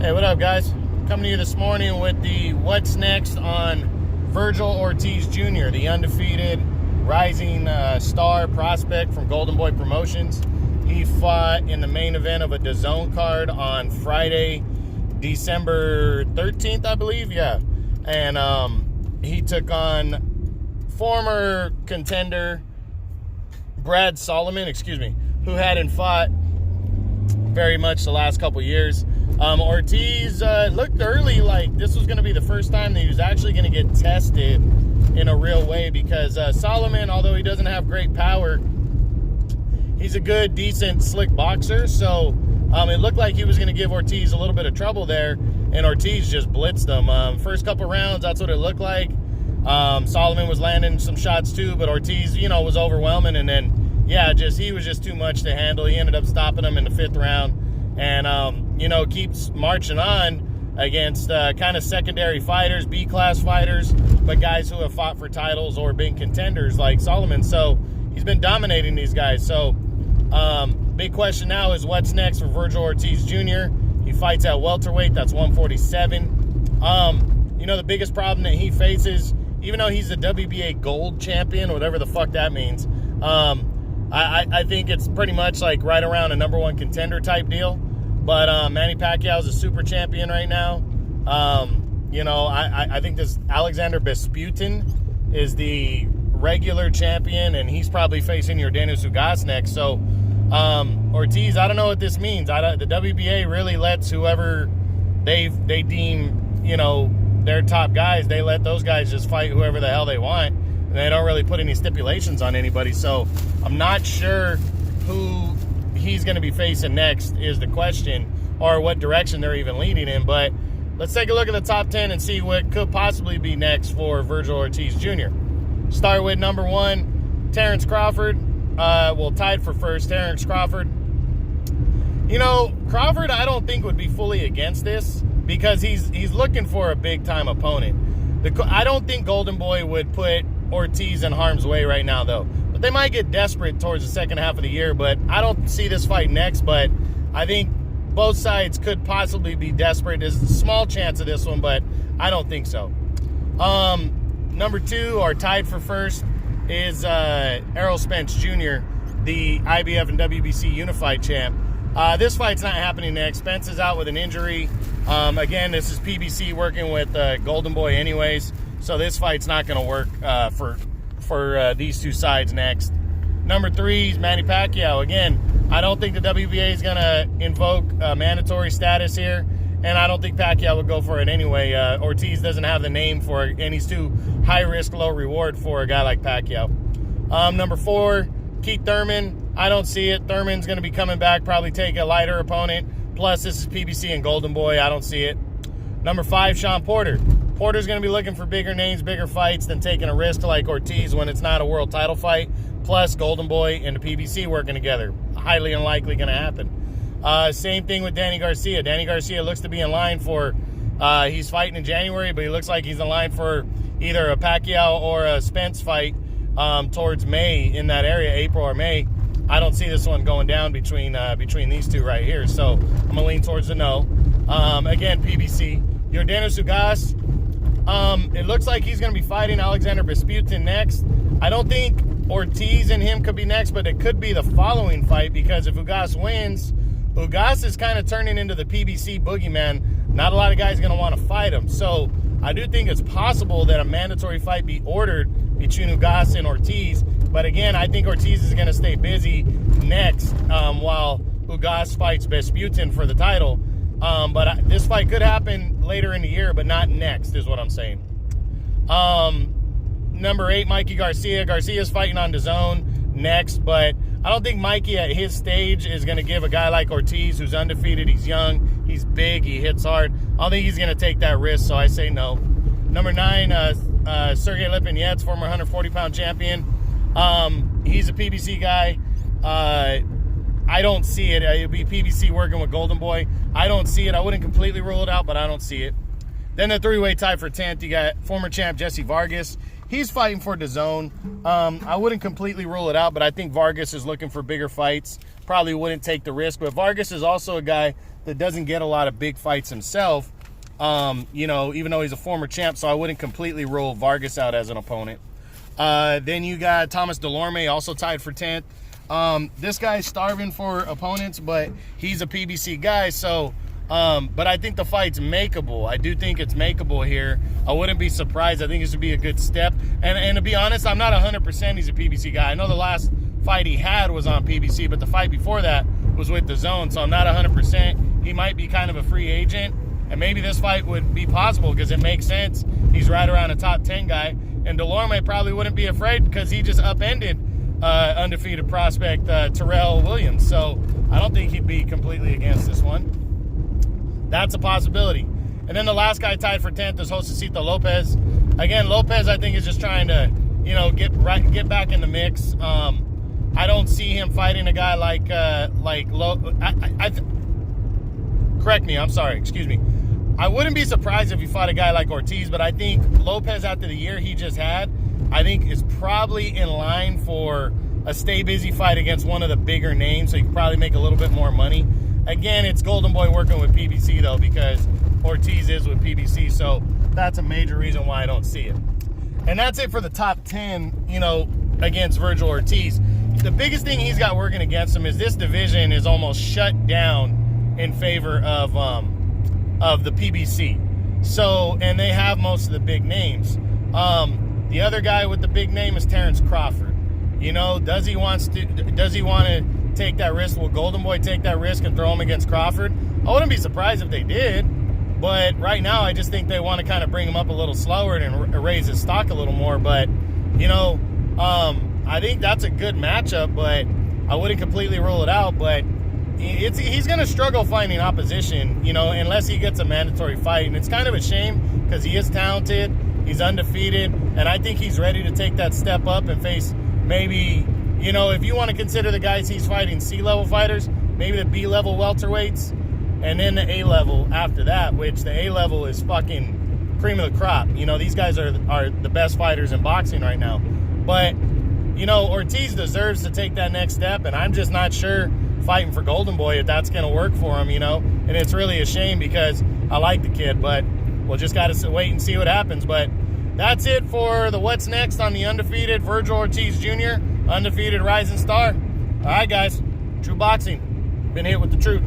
Hey, what up, guys? Coming to you this morning with the what's next on Vergil Ortiz Jr., the undefeated rising star prospect from Golden Boy Promotions. He fought in the main event of a DAZN card on Friday, December 13th, I believe. Yeah. And he took on former contender Brad Solomon, who hadn't fought very much the last couple years. Ortiz looked early like this was going to be the first time that he was actually going to get tested in a real way, because Solomon, although he doesn't have great power, he's a good, decent, slick boxer. So it looked like he was going to give Ortiz a little bit of trouble there, and Ortiz just blitzed him. First couple rounds, that's what it looked like. Solomon was landing some shots too, but Ortiz, was overwhelming, and then, he was just too much to handle. He ended up stopping him in the 5th round. And, keeps marching on against kind of secondary fighters, B-class fighters, but guys who have fought for titles or been contenders like Solomon. So he's been dominating these guys. So big question now is what's next for Vergil Ortiz Jr. He fights at welterweight. That's 147. The biggest problem that he faces, even though he's a WBA gold champion, whatever the fuck that means, I think it's pretty much like right around a #1 contender type deal. But Manny Pacquiao is a super champion right now. I think this Alexander Vesputin is the regular champion, and he's probably facing Yordenis Ugas next. So Ortiz, I don't know what this means. The WBA really lets whoever they deem, their top guys, they let those guys just fight whoever the hell they want. And they don't really put any stipulations on anybody. So I'm not sure who he's going to be facing next is the question, or what direction they're even leading in. But let's take a look at the top 10 and see what could possibly be next for Vergil Ortiz Jr. Start with number 1, Terrence Crawford. Tied for first, Terrence Crawford. Crawford, I don't think would be fully against this, because he's looking for a big-time opponent. I don't think Golden Boy would put Ortiz in harm's way right now, though. But they might get desperate towards the second half of the year, but I don't see this fight next. But I think both sides could possibly be desperate. There's a small chance of this one, but I don't think so. Number 2, or tied for first, is Errol Spence Jr., the IBF and WBC unified champ. This fight's not happening next. Spence is out with an injury. Again, this is PBC working with Golden Boy anyways, so this fight's not going to work for these two sides next. Number 3 is Manny Pacquiao. Again, I don't think the WBA is going to invoke mandatory status here, and I don't think Pacquiao would go for it anyway. Ortiz doesn't have the name for it, and he's too high risk, low reward for a guy like Pacquiao. Number 4, Keith Thurman. I don't see it. Thurman's going to be coming back, probably take a lighter opponent. Plus, this is PBC and Golden Boy. I don't see it. Number 5, Sean Porter. Porter's going to be looking for bigger names, bigger fights than taking a risk like Ortiz when it's not a world title fight. Plus, Golden Boy and the PBC working together. Highly unlikely going to happen. Same thing with Danny Garcia. Danny Garcia looks to be in line for, he's fighting in January, but he looks like he's in line for either a Pacquiao or a Spence fight towards May, in that area, April or May. I don't see this one going down between these two right here. So I'm going to lean towards the no. Again, PBC. Yordenis Ugas. It looks like he's going to be fighting Alexander Vesputin next. I don't think Ortiz and him could be next, but it could be the following fight, because if Ugas wins, Ugas is kind of turning into the PBC boogeyman. Not a lot of guys are going to want to fight him. So I do think it's possible that a mandatory fight be ordered between Ugas and Ortiz. But again, I think Ortiz is going to stay busy next while Ugas fights Vesputin for the title. But this fight could happen later in the year, but not next, is what I'm saying. Number 8, Mikey Garcia. Garcia's fighting on DAZN next, but I don't think Mikey at his stage is going to give a guy like Ortiz, who's undefeated, he's young, he's big, he hits hard. I don't think he's going to take that risk, so I say no. Number 9, Sergey Lipinets, former 140-pound champion. He's a PBC guy. I don't see it. It'll be PBC working with Golden Boy. I don't see it. I wouldn't completely rule it out, but I don't see it. Then the 3-way tie for 10th, you got former champ Jesse Vargas. He's fighting for DAZN. I wouldn't completely rule it out, but I think Vargas is looking for bigger fights. Probably wouldn't take the risk, but Vargas is also a guy that doesn't get a lot of big fights himself, you know, even though he's a former champ, so I wouldn't completely rule Vargas out as an opponent. Then you got Thomas Delorme, also tied for 10th. This guy's starving for opponents, but he's a PBC guy, so but I think the fight's makeable. I do think it's makeable here. I wouldn't be surprised. I think this would be a good step. And to be honest, I'm not 100% he's a PBC guy. I know the last fight he had was on PBC, but the fight before that was with the Zone, so I'm not 100%. He might be kind of a free agent, and maybe this fight would be possible because it makes sense. He's right around a top 10 guy, and Delorme probably wouldn't be afraid because he just upended undefeated prospect Terrell Williams, so I don't think he'd be completely against this one. That's a possibility. And then the last guy tied for 10th is Josecito Lopez. Again, Lopez, I think, is just trying to, you know, get back in the mix. I don't see him fighting a guy correct me, I'm sorry, excuse me. I wouldn't be surprised if he fought a guy like Ortiz, but I think Lopez, after the year he just had, I think is probably in line for a stay busy fight against one of the bigger names, so you can probably make a little bit more money. Again, it's Golden Boy working with PBC, though, because Ortiz is with PBC, so that's a major reason why I don't see it. And that's it for the top 10, you know, against Vergil Ortiz. The biggest thing he's got working against him is this division is almost shut down in favor of the PBC. So, and they have most of the big names. The other guy with the big name is Terrence Crawford. You know, does he want to take that risk? Will Golden Boy take that risk and throw him against Crawford? I wouldn't be surprised if they did, but right now I just think they want to kind of bring him up a little slower and raise his stock a little more. But, you know, I think that's a good matchup, but I wouldn't completely rule it out. But he's going to struggle finding opposition, you know, unless he gets a mandatory fight. And it's kind of a shame because he is talented, he's undefeated, and I think he's ready to take that step up and face maybe, you know, if you want to consider the guys he's fighting C-level fighters, maybe the B-level welterweights, and then the A-level after that, which the A-level is fucking cream of the crop. You know, these guys are the best fighters in boxing right now. But, you know, Ortiz deserves to take that next step, and I'm just not sure fighting for Golden Boy if that's going to work for him, you know. And it's really a shame because I like the kid, but we'll just got to wait and see what happens. But that's it for the What's Next on the undefeated Vergil Ortiz Jr., undefeated rising star. All right, guys, true boxing. Been hit with the truth.